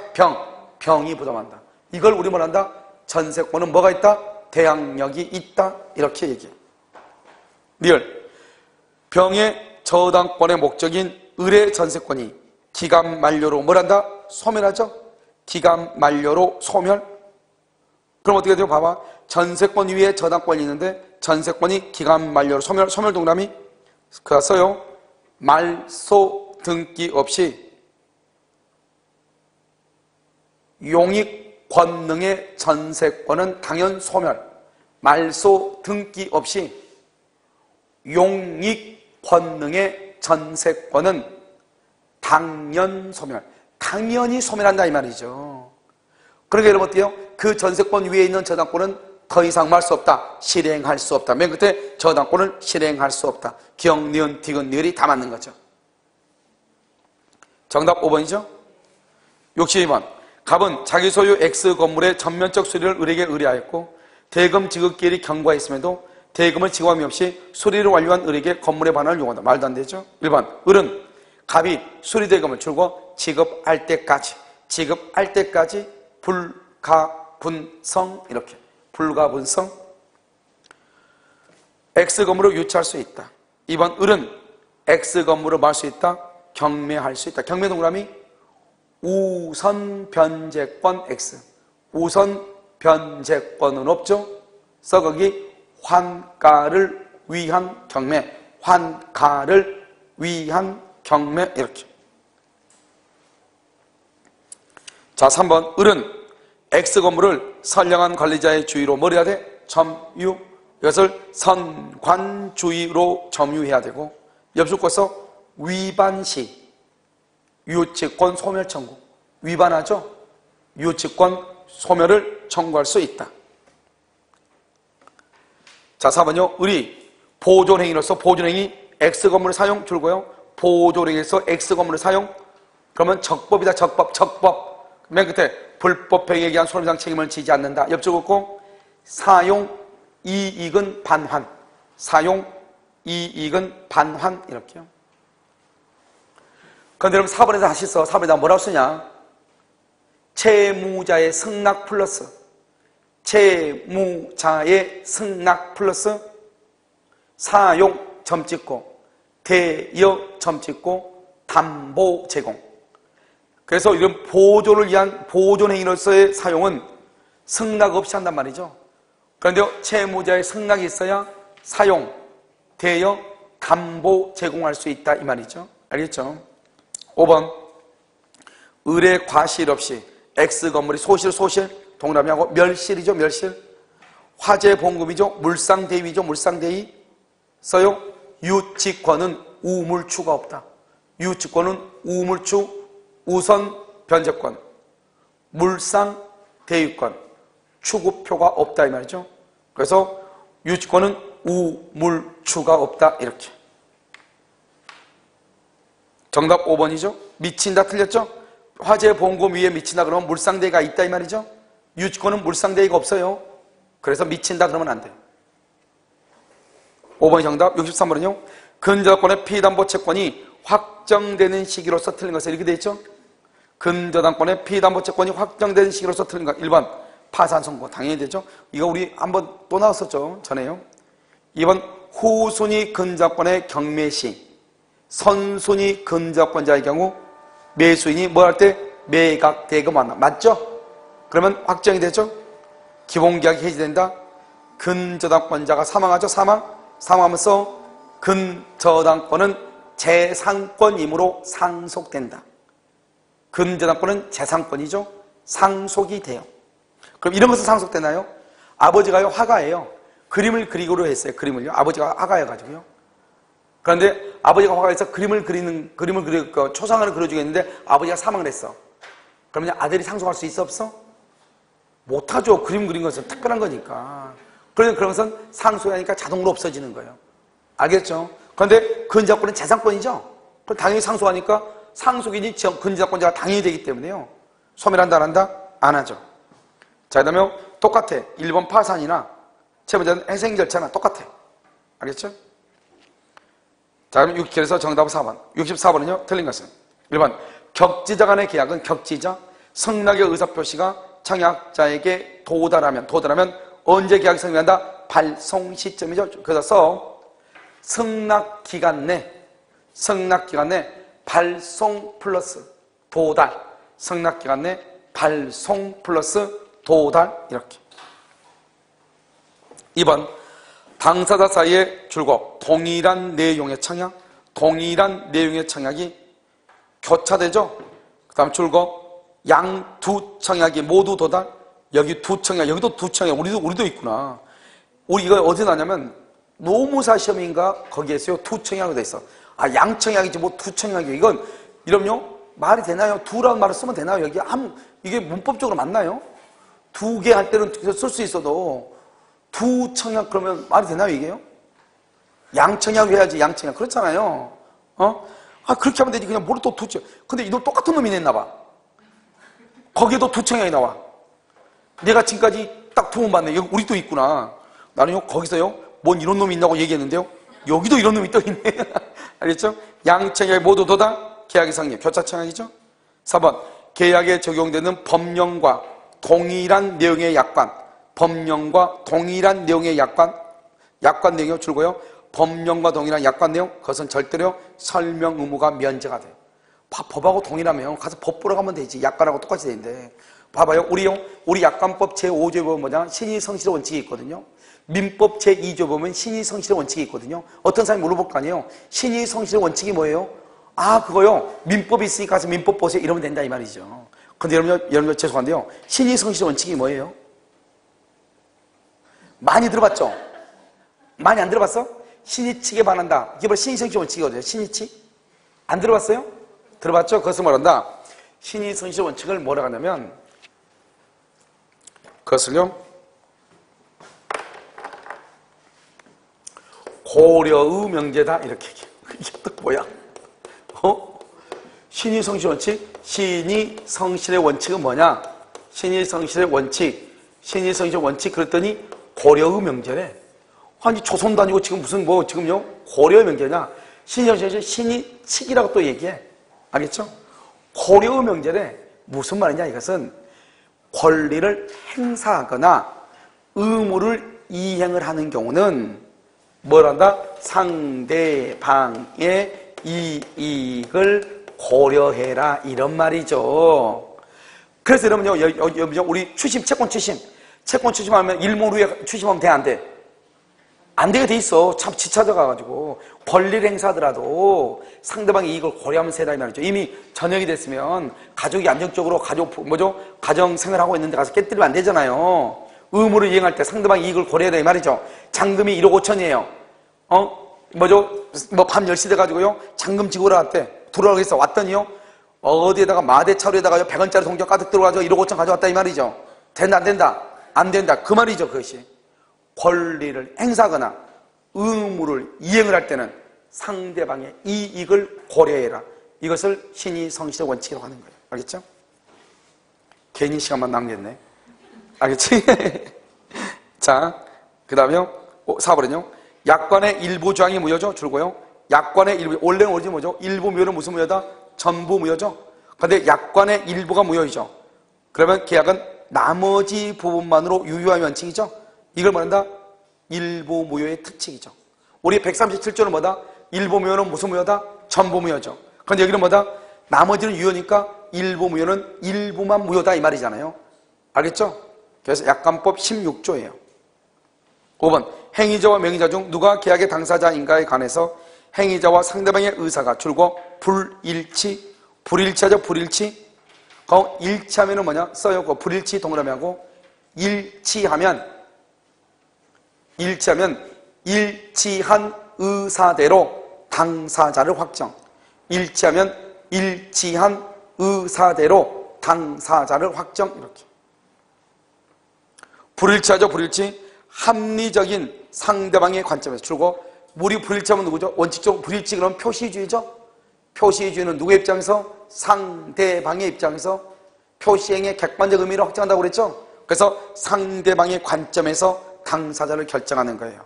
[SPEAKER 1] 병이 부담한다. 이걸 우리 뭐란다? 전세권은 뭐가 있다? 대항력이 있다. 이렇게 얘기해. 리얼. 병의 저당권의 목적인 을의 전세권이 기간 만료로 뭐란다? 소멸하죠? 기간 만료로 소멸? 그럼 어떻게 돼요? 봐봐. 전세권 위에 저당권이 있는데 전세권이 기간 만료로 소멸 동그라미 그가 써요. 말소 등기 없이 용익 권능의 전세권은 당연 소멸. 말소 등기 없이 용익 권능의 전세권은 당연 소멸. 당연히 소멸한다 이 말이죠. 그러니까 여러분 어때요? 그 전세권 위에 있는 저당권은 더 이상 말 수 없다. 실행할 수 없다. 맨 끝에 저당권을 실행할 수 없다. 기억, 니은, 디귿, 니을이 다 맞는 거죠. 정답 5번이죠. 62번. 갑은 자기 소유 X 건물의 전면적 수리를 을에게 의뢰하였고 대금 지급기일이 경과했음에도 대금을 지급함이 없이 수리를 완료한 을에게 건물의 반환을 요구한다. 말도 안 되죠. 1번. 을은 갑이 수리대금을 줄고 지급할 때까지 불가분성 이렇게 불가분성 X 건물을 유치할 수 있다. 2번. 을은 X 건물을 말 수 있다. 경매할 수 있다. 경매 동그라미 우선 변제권 X. 우선 변제권은 없죠. 그래서 거기 환가를 위한 경매, 환가를 위한 경매 이렇게. 자, 3번. 을은 X 건물을 선량한 관리자의 주의로 뭘 해야 돼? 점유, 이것을 선관주의로 점유해야 되고, 옆줄 거서 위반시, 유치권 소멸 청구. 위반하죠? 유치권 소멸을 청구할 수 있다. 자, 4번요. 의리, 보존행위로서 보존행위, X건물을 사용, 줄고요. 보존행위에서 X건물을 사용, 그러면 적법이다, 적법. 맨 끝에 불법행위에 의한 손해배상 책임을 지지 않는다. 옆줄 긋고, 사용, 이익은 반환. 사용, 이익은 반환. 이렇게요. 그런데 여러분 4번에서 다시 써. 4번에다 뭐라고 쓰냐? 채무자의 승낙 플러스, 채무자의 승낙 플러스 사용 점 찍고 대여 점 찍고 담보 제공. 그래서 이런 보존을 위한 보존행위로서의 사용은 승낙 없이 한단 말이죠. 그런데 채무자의 승낙이 있어야 사용, 대여, 담보 제공할 수 있다 이 말이죠. 알겠죠? 5번 의뢰 과실 없이 X건물이 소실 동그라미하고 멸실이죠. 멸실. 화재 보험금이죠. 물상대위죠. 물상대위. 써요. 유치권은 우물추가 없다. 유치권은 우물추, 우선 변제권, 물상 대위권, 추구표가 없다 이 말이죠. 그래서 유치권은 우물추가 없다 이렇게. 정답 5번이죠. 미친다 틀렸죠? 화재 보험금 위에 미친다 그러면 물상대위가 있다 이 말이죠. 유치권은 물상대위가 없어요. 그래서 미친다 그러면 안 돼요. 5번이 정답. 63번은요. 근저당권의 피담보 채권이 확정되는 시기로서 틀린 것은 이렇게 되어 있죠. 근저당권의 피담보 채권이 확정되는 시기로서 틀린 것. 1번 파산 선고 당연히 되죠. 이거 우리 한번 또 나왔었죠. 전에요. 2번 후순위 근저당권의 경매시, 선순위 근저당권자의 경우 매수인이 뭐 할 때 매각 대금 만나. 맞죠? 그러면 확정이 되죠. 기본계약이 해지된다. 근저당권자가 사망하죠. 사망하면서 근저당권은 재산권이므로 상속된다. 근저당권은 재산권이죠. 상속이 돼요. 그럼 이런 것은 상속되나요? 아버지가요 화가예요. 그림을 그리기로 했어요. 그림을요. 아버지가 화가여가지고요. 그런데 아버지가 화가에서 그림을 초상화를 그려주겠는데 아버지가 사망을 했어. 그러면 아들이 상속할 수 있어 없어? 못하죠. 그림 그린 것은 특별한 거니까. 그러면서 상속하니까 자동으로 없어지는 거예요. 알겠죠? 그런데 근저당권은 재산권이죠. 그럼 당연히 상속하니까 상속인이 근저당권자가 당연히 되기 때문에요. 소멸한다 안 한다? 안 하죠. 자, 그 다음에 똑같아. 1번 파산이나 채무자는 회생 절차나 똑같아. 알겠죠? 자, 그럼 그래서 정답은 4번. 64번은요, 틀린 것은 1번. 격지자 간의 계약은 격지자, 승낙의 의사표시가 청약자에게 도달하면 언제 계약이 성립한다? 발송 시점이죠. 그래서 승낙기간 내 발송 플러스 도달, 승낙기간 내 발송 플러스 도달 이렇게. 2번. 당사자 사이의 줄곧 동일한 내용의 청약이 교차되죠. 그 다음 줄곧 양 두 청약이 모두 도달. 여기 두 청약, 여기도 두 청약, 우리도 있구나. 우리 이거 어디 나냐면 노무사 시험인가 거기에서요 두 청약으로 돼 있어. 아, 양 청약이지 뭐 두 청약이요. 이건 이러면요 말이 되나요? 두라는 말을 쓰면 되나요? 여기 이게 문법적으로 맞나요? 두 개 할 때는 쓸 수 있어도 두 청약 그러면 말이 되나요 이게요? 양청약 해야지. 양청약 그렇잖아요. 그렇게 하면 되지. 그냥 뭐를 또 두 청약. 근데 이놈 똑같은 놈이 냈나 봐. 거기에도 두 청약이 나와. 내가 지금까지 딱 두 번 봤네. 여기 우리도 있구나. 나는요 거기서요 뭔 이런 놈이 있다고 얘기했는데요 여기도 이런 놈이 또 있네. 알겠죠? 양청약이 모두 도달, 계약이 성립, 교차청약이죠. 4번 계약에 적용되는 법령과 동일한 내용의 약관, 법령과 동일한 내용의 약관 내용이 줄고요. 법령과 동일한 약관 내용, 그것은 절대로 설명 의무가 면제가 돼요. 법하고 동일하면 가서 법 보러 가면 되지. 약관하고 똑같이 되는데. 봐봐요. 우리 약관법 제5조에 보면 뭐냐? 신의성실의 원칙이 있거든요. 민법 제2조에 보면 신의성실의 원칙이 있거든요. 어떤 사람이 물어볼 거 아니에요. 신의성실의 원칙이 뭐예요? 아, 그거요. 민법이 있으니까 가서 민법 보세요. 이러면 된다 이 말이죠. 근데 여러분들 죄송한데요. 신의성실의 원칙이 뭐예요? 많이 들어봤죠? 많이 안 들어봤어? 신이치게 반한다. 이게 바로 신이성시 원칙이거든요. 신이치. 안 들어봤어요? 들어봤죠? 그것을 뭐란다? 신이성시 원칙을 뭐라고 하냐면, 그것을요, 고려의 명제다. 이렇게 얘기해요. 이게 또 뭐야? 신이성시 원칙? 신이성실의 원칙은 뭐냐? 신이성실의 원칙. 신이성실의 원칙. 그랬더니 고려의 명제래. 아니, 조선도 아니고 지금 무슨 지금요? 고려의 명제냐? 신이성실의 신이칙이라고 또 얘기해. 알겠죠? 고려의 명제래. 무슨 말이냐? 이것은 권리를 행사하거나 의무를 이행을 하는 경우는 뭐란다? 상대방의 이익을 고려해라. 이런 말이죠. 그래서 여러분요, 우리 채권 추심하면 일몰후에 추심하면 돼, 안 돼? 안 되게 돼 있어. 참 지쳐져가지고. 권리를 행사하더라도 상대방의 이익을 고려하면서 해라, 이 말이죠. 이미 저녁이 됐으면 가족이 안정적으로 가정 생활하고 있는데 가서 깨뜨리면 안 되잖아요. 의무를 이행할 때 상대방의 이익을 고려해야 돼, 이 말이죠. 잔금이 1억 5천이에요. 밤 10시 돼가지고요. 잔금 지고 올라왔대. 들어가겠어. 왔더니요. 어디에다가 마대차로에다가 100원짜리 동전 가득 들어가지고 1억 5천 가져왔다, 이 말이죠. 된다, 안 된다? 안 된다. 그 말이죠, 그것이. 권리를 행사하거나 의무를 이행을 할 때는 상대방의 이익을 고려해라. 이것을 신이성실의 원칙이라고 하는 거예요. 알겠죠? 괜히 시간만 남겼네. 알겠지? 자, 그 다음에요. 4번은요. 약관의 일부 조항이 무효죠. 줄고요. 약관의 일부, 원래는 어디 뭐죠? 일부 무효는 무슨 무효다? 전부 무효죠. 그런데 약관의 일부가 무효이죠. 그러면 계약은 나머지 부분만으로 유효한 원칙이죠. 이걸 말한다? 일부 무효의 특칙이죠. 우리 137조는 뭐다? 일부 무효는 무슨 무효다? 전부 무효죠. 그런데 여기는 뭐다? 나머지는 유효니까 일부 무효는 일부만 무효다, 이 말이잖아요. 알겠죠? 그래서 약관법 16조예요. 5번, 행위자와 명의자 중 누가 계약의 당사자인가에 관해서 행위자와 상대방의 의사가 줄고 불일치하죠. 불일치. 일치하면은 뭐냐? 써요. 불일치 동그라미하고 일치하면 일치한 의사대로 당사자를 확정. 일치하면 일치한 의사대로 당사자를 확정. 이렇게. 불일치하죠. 불일치. 합리적인 상대방의 관점에서 줄고, 우리 불일치하면 누구죠? 원칙적으로 불일치 그러면 표시주의죠. 표시주의는 누구의 입장에서? 상대방의 입장에서 표시행의 객관적 의미를 확정한다고 그랬죠. 그래서 상대방의 관점에서 당사자를 결정하는 거예요.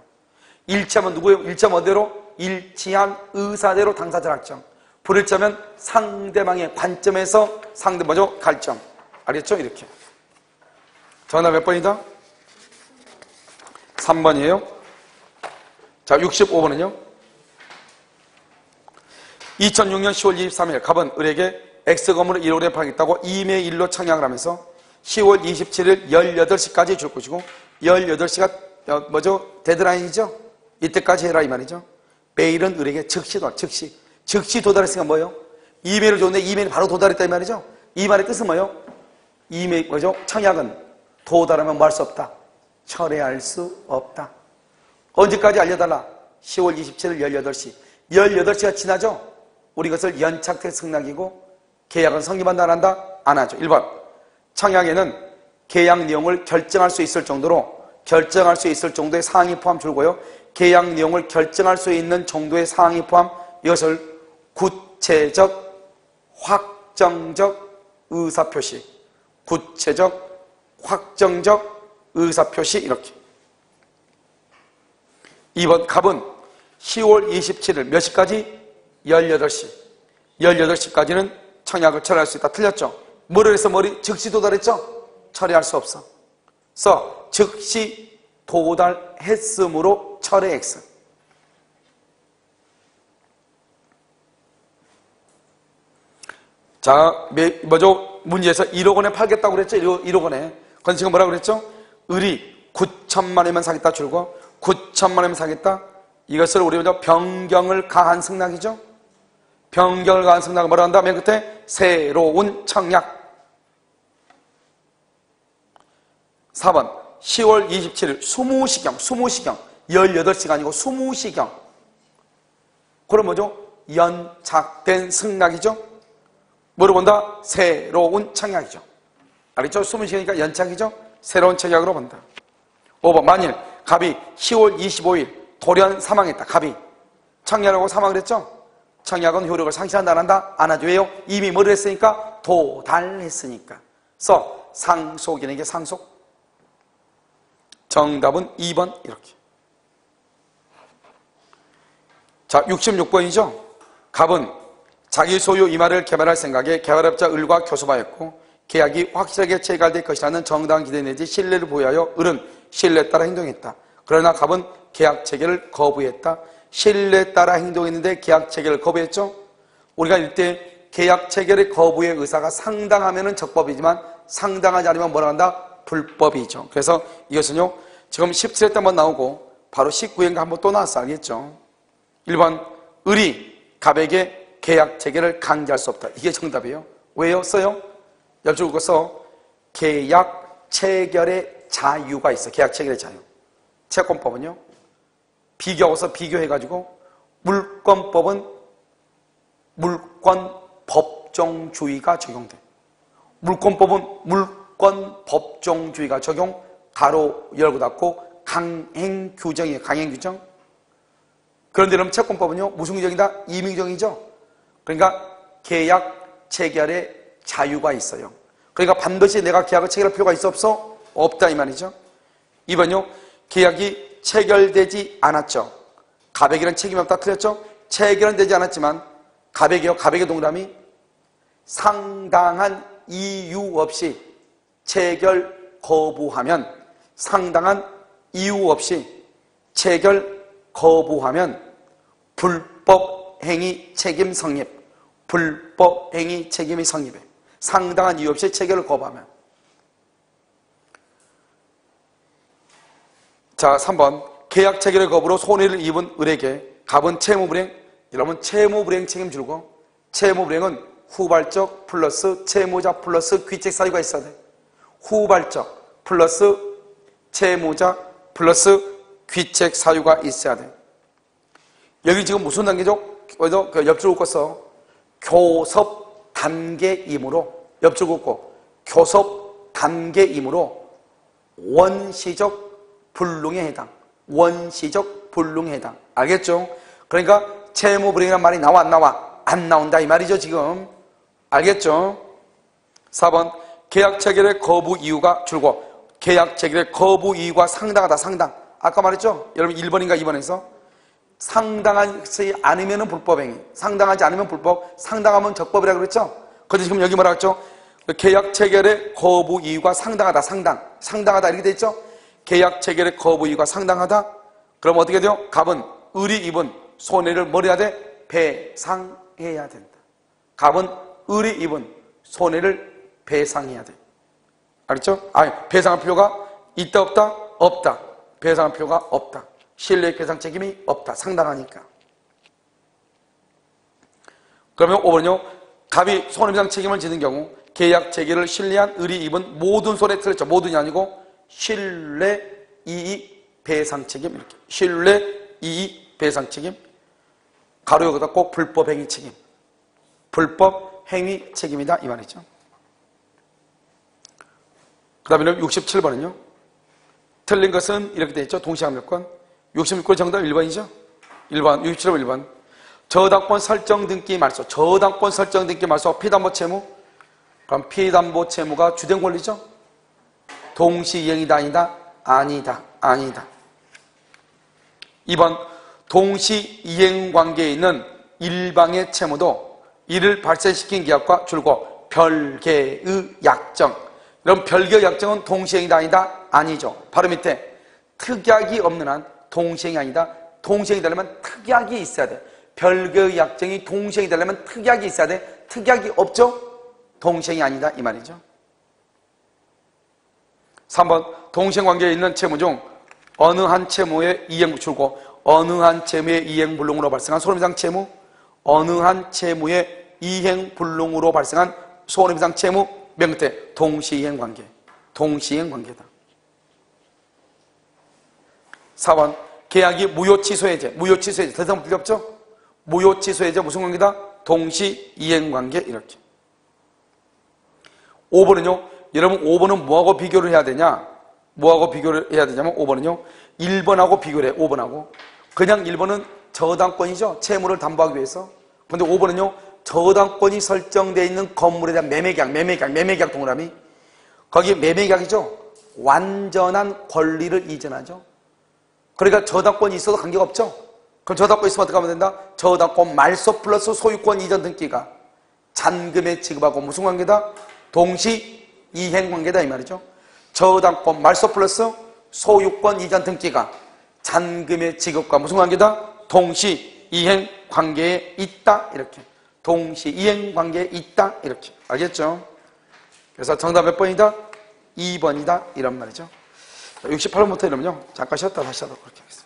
[SPEAKER 1] 일치하면 누구예요? 일치하면 어디로? 일치한 의사대로 당사자를 확정. 불일치하면 상대방의 관점에서 결정. 알겠죠? 이렇게. 전화 몇 번이다? 3번이에요. 자, 65번은요. 2006년 10월 23일 갑은 을에게 X건물을 1월에 팔겠다고 이메일 1로 청약을 하면서 10월 27일 18시까지 줄 것이고 18시가 데드라인이죠? 이때까지 해라, 이 말이죠. 메일은 을에게 즉시 도달했으니까 뭐예요? 이메일을 줬는데 이메일이 바로 도달했다, 이 말이죠. 이 말의 뜻은 뭐예요? 이메일 청약은 도달하면 뭐 할 수 없다? 철회할 수 없다. 언제까지 알려달라? 10월 27일 18시. 18시가 지나죠? 우리 이것을 연착된 승낙이고 계약은 성립한다, 안 한다? 안 하죠. 1번. 청약에는 계약 내용을 결정할 수 있을 정도의 사항이 포함 줄고요. 계약 내용을 결정할 수 있는 정도의 사항이 포함, 이것을 구체적, 확정적 의사표시. 구체적, 확정적 의사표시, 이렇게. 2번, 갑은 10월 27일 몇 시까지? 18시. 18시까지는 청약을 철회할 수 있다. 틀렸죠? 뭐를 해서 즉시 도달했죠? 철회할 수 없어. 그래서 즉시 도달했으므로 철회 X. 자, 문제에서 1억 원에 팔겠다고 그랬죠? 1억 원에. 그건 지금 뭐라고 그랬죠? 을이 9천만 원이면 사겠다 줄고 9천만 원이면 사겠다. 이것을 우리 변경을 가한 승낙이죠. 변경을 가한 승낙을 뭐라 한다? 맨 끝에 새로운 청약. 4번 10월 27일 20시경 18시간이고 20시경. 그럼 뭐죠? 연착된 승낙이죠? 뭐로 본다? 새로운 청약이죠. 알겠죠? 20시간이니까 연착이죠? 새로운 청약으로 본다. 5번, 만일 갑이 10월 25일 돌연 사망했다. 갑이 청약하고 사망을 했죠? 청약은 효력을 상실한다 안 한다? 안 하죠. 왜요? 이미 뭐를 했으니까? 도달했으니까. 그래서 상속인에게 상속. 정답은 2번 이렇게. 자, 66번이죠. 갑은 자기 소유 이마를 개발할 생각에 개발업자 을과 교섭하였고 계약이 확실하게 체결될 것이라는 정당한 기대 내지 신뢰를 보유하여 을은 신뢰에 따라 행동했다. 그러나 갑은 계약 체결을 거부했다. 신뢰에 따라 행동했는데 계약 체결을 거부했죠. 우리가 이때 계약 체결의 거부의 의사가 상당하면 적법이지만 상당하지 않으면 뭐라 한다? 불법이죠. 그래서 이것은요, 지금 17회 때 한번 나오고 바로 19회인가 한번 또 나왔어. 알겠죠? 1번, 을이 갑에게 계약 체결을 강제할 수 없다. 이게 정답이에요. 왜요? 써요? 옆줄 긋어서 계약 체결의 자유가 있어. 계약 체결의 자유. 채권법은요, 비교하고서 비교해가지고 물권법은 물권 법정주의가 적용돼. 물권법은 물권 법정주의가 적용, 가로 열고 닫고 강행 규정이에요. 강행 규정. 그런데 그럼 채권법은요, 무슨 규정이다? 임의규정이죠. 그러니까 계약 체결의 자유가 있어요. 그러니까 반드시 내가 계약을 체결할 필요가 있어 없어? 없다 이 말이죠. 2번요, 계약이 체결되지 않았죠. 갑에게는 책임이 없다 틀렸죠. 체결은 되지 않았지만 갑에게요, 갑에게 동그라미 상당한 이유 없이 체결 거부하면, 상당한 이유 없이 체결 거부하면 불법 행위 책임 성립. 불법 행위 책임이 성립해. 상당한 이유 없이 체결을 거부하면. 자, 3번. 계약 체결의 거부로 손해를 입은 을에게 갑은 채무불이행. 여러분, 채무불이행 책임지고, 채무불이행은 후발적 플러스 채무자 플러스 귀책 사유가 있어야 돼. 후발적 플러스 채무자 플러스 귀책 사유가 있어야 돼. 여기 지금 무슨 단계죠? 그 옆줄 긋어서 교섭 단계이므로, 옆줄 긋고 교섭 단계이므로 원시적 불능에 해당. 원시적 불능에 해당. 알겠죠? 그러니까 채무불이행이라는 말이 나와 안 나와? 안 나온다 이 말이죠 지금. 알겠죠? 4번, 계약 체결의 거부 이유가 줄고, 계약 체결의 거부 이유가 상당하다. 상당. 아까 말했죠? 여러분 1번인가 2번에서 상당하지 않으면 불법행위, 상당하지 않으면 불법, 상당하면 적법이라고 그랬죠? 그런데 지금 여기 뭐라 했죠? 계약 체결의 거부 이유가 상당하다. 상당. 상당하다 이렇게 돼 있죠? 계약 체결의 거부 이유가 상당하다. 그럼 어떻게 돼요? 갑은 을이 입은 손해를 뭘 해야 돼? 배상해야 된다. 갑은 을이 입은 손해를 배상해야 돼. 알겠죠? 아니, 배상할 필요가 있다 없다? 없다. 배상할 필요가 없다. 신뢰 배상 책임이 없다. 상당하니까. 그러면 5번은요, 갑이 손해배상 책임을 지는 경우 계약 체결을 신뢰한 을이 입은 모든 손해, 틀렸죠? 모든이 아니고 신뢰 이익 배상 책임. 이렇게 신뢰 이익 배상 책임. 가로 여기다 꼭 불법 행위 책임. 불법 행위 책임이다 이 말이죠. 그 다음에 67번은요, 틀린 것은 이렇게 되어 있죠. 동시항력권. 66번 정답 1번이죠. 1번, 67번 1번. 저당권 설정 등기 말소. 저당권 설정 등기 말소. 피담보 채무. 그럼 피담보 채무가 주된 권리죠. 동시이행이다 아니다? 아니다. 아니다. 2번, 동시이행 관계에 있는 일방의 채무도 이를 발생시킨 기업과 줄고 별개의 약정. 그럼 별개의 약정은 동시이행이다 아니다? 아니죠. 바로 밑에 특약이 없는 한 동시이행이 아니다. 동시이행이 되려면 특약이 있어야 돼. 별개의 약정이 동시이행이 되려면 특약이 있어야 돼. 특약이 없죠? 동시이행이 아니다 이 말이죠. 3번, 동시이행 관계에 있는 채무 중 어느 한 채무의 이행 줄고 어느 한 채무의 이행 불능으로 발생한 손해배상 채무, 어느 한 채무의 이행 불능으로 발생한 손해배상 채무, 맨 끝에 동시이행 관계. 동시이행 관계다. 4번, 계약이 무효취소해제, 무효취소해제. 더 이상 필요 없죠? 무효취소해제 무슨 관계다? 동시 이행관계 이렇게. 5번은요. 여러분 5번은 뭐하고 비교를 해야 되냐? 뭐하고 비교를 해야 되냐면 5번은요. 1번하고 비교를 해. 5번하고. 그냥 1번은 저당권이죠. 채무를 담보하기 위해서. 근데 5번은요. 저당권이 설정되어 있는 건물에 대한 매매계약 동그라미. 거기 매매계약이죠. 완전한 권리를 이전하죠. 그러니까 저당권이 있어도 관계가 없죠. 그럼 저당권 있으면 어떻게 하면 된다? 저당권 말소 플러스 소유권 이전 등기가 잔금에 지급하고 무슨 관계다? 동시 이행 관계다 이 말이죠. 저당권 말소 플러스 소유권 이전 등기가 잔금의 지급과 무슨 관계다? 동시 이행 관계에 있다 이렇게. 동시 이행 관계에 있다 이렇게. 알겠죠? 그래서 정답 몇 번이다? 2번이다 이런 말이죠. 68번부터 이러면요 잠깐 쉬었다 다시 하도록 그렇게 하겠습니다.